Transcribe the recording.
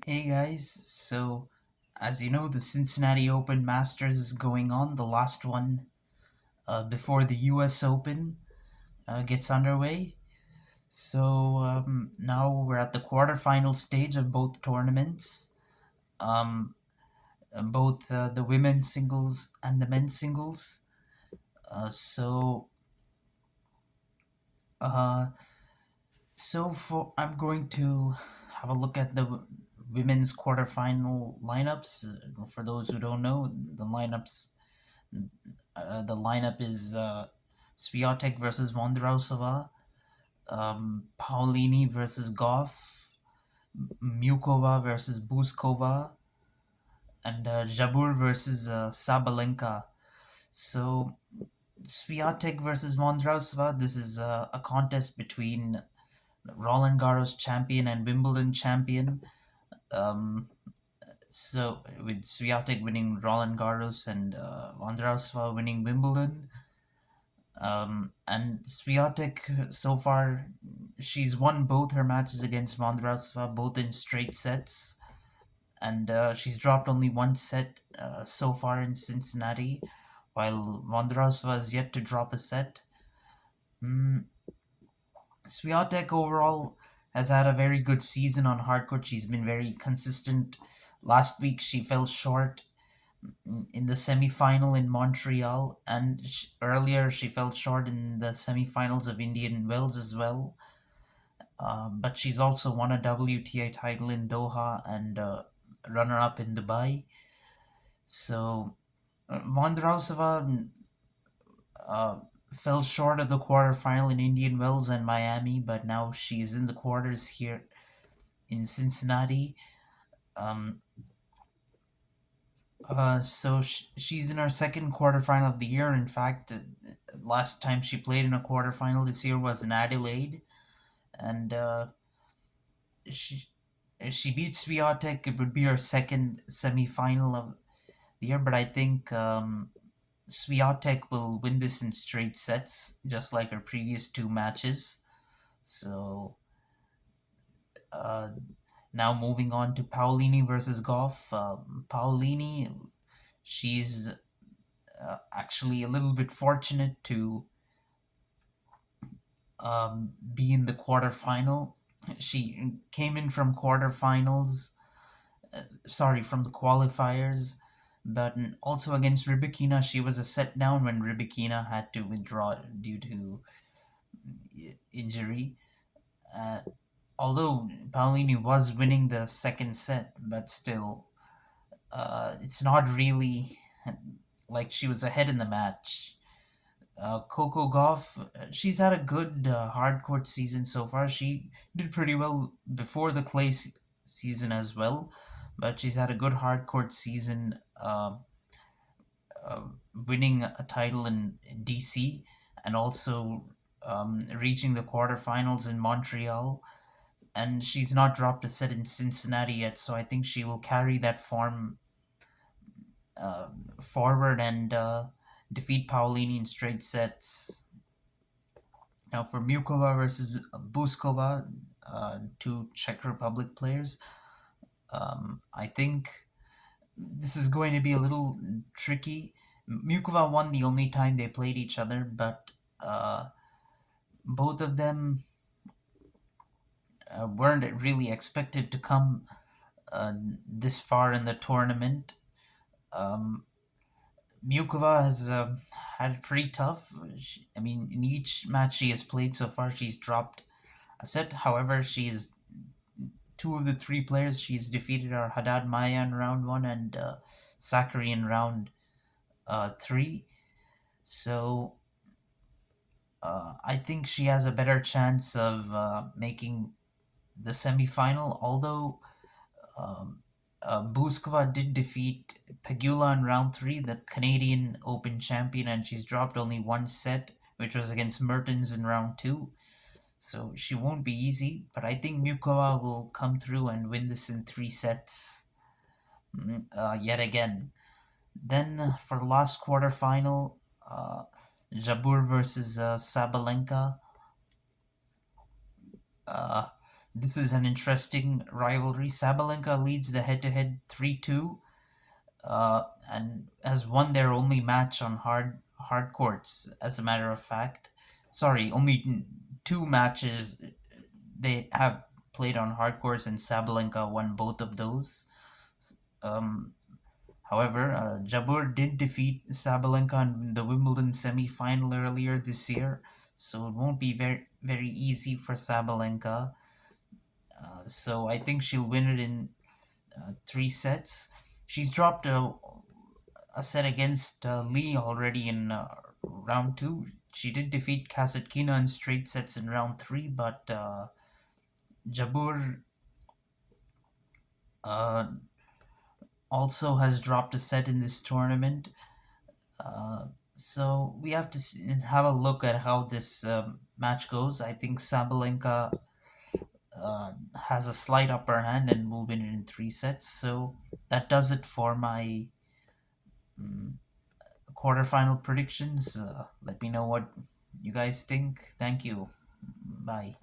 Hey guys, so as you know, the Cincinnati Open Masters is going on. The last one before the US Open gets underway. So now we're at the quarterfinal stage of both tournaments, um, both the women's singles and the men's singles. So, uh, so I'm going to have a look at the women's quarterfinal lineups. For those who don't know, the lineup is Swiatek versus Vondrausova, Paulini versus Goff, Mukova versus Buskova, and Jabur versus Sabalenka. So Swiatek versus Vondrausova. This is a contest between Roland Garros champion and Wimbledon champion. Um, so with Swiatek winning Roland Garros and Vondrausova winning Wimbledon. And Swiatek, so far, she's won both her matches against Vondrasova, both in straight sets, and she's dropped only one set so far in Cincinnati, while Vondrasova is yet to drop a set. Mm, Swiatek overall has had a very good season on hardcourt. She's been very consistent. Last week she fell short in the semi-final in Montreal, and earlier she fell short in the semi-finals of Indian Wells as well. But she's also won a WTA title in Doha and runner-up in Dubai. So Vondrausova uh, fell short of the quarterfinal in Indian Wells and Miami, but now she is in the quarters here in Cincinnati. Um, she's in her second quarterfinal of the year. In fact, last time she played in a quarterfinal this year was in Adelaide, and she if she beats Swiatek, it would be her second semi-final of the year. But I think Swiatek will win this in straight sets, just like her previous two matches. So uh, now moving on to Paulini versus Goff. Paulini, she's actually a little bit fortunate to be in the quarterfinal. She came in from quarterfinals, sorry, from the qualifiers, but also against Rybakina, she was a set down when Rybakina had to withdraw due to injury. Uh, Although Paolini was winning the second set, but still, it's not really like she was ahead in the match. Coco Gauff, she's had a good hard court season so far. She did pretty well before the season as well, but she's had a good hard court season, winning a title in DC and also reaching the quarterfinals in Montreal. And she's not dropped a set in Cincinnati yet, so I think she will carry that form forward and defeat Paolini in straight sets. Now for Mukova versus Buskova, two Czech Republic players, I think this is going to be a little tricky. Mukova won the only time they played each other, but both of them weren't really expected to come this far in the tournament. Um, Mukova has had it pretty tough. I mean, in each match she has played so far, she's dropped a set. However, she's two of the three players she's defeated are Haddad Maya in round one and Sakari in round three. So I think she has a better chance of making the semi-final. Although Buskova did defeat Pegula in round three, the Canadian Open champion, and she's dropped only one set, which was against Mertens in round two. So she won't be easy, but I think Mukova will come through and win this in three sets yet again. Then for the last quarterfinal, Jabur versus Sabalenka. This is an interesting rivalry. Sabalenka leads the head-to-head 3-2, and has won their only match on hard courts. As a matter of fact, sorry, only two matches they have played on hard courts, and Sabalenka won both of those. Um, However, Jabeur did defeat Sabalenka in the Wimbledon semi-final earlier this year, so it won't be very easy for Sabalenka. So I think she'll win it in three sets. She's dropped a set against Lee already in round two. She did defeat Kasatkina in straight sets in round three, but Jabeur uh, also has dropped a set in this tournament. So we have to have a look at how this match goes. I think Sabalenka has a slight upper hand and will win it in three sets. So that does it for my quarterfinal predictions. Let me know what you guys think. Thank you. Bye.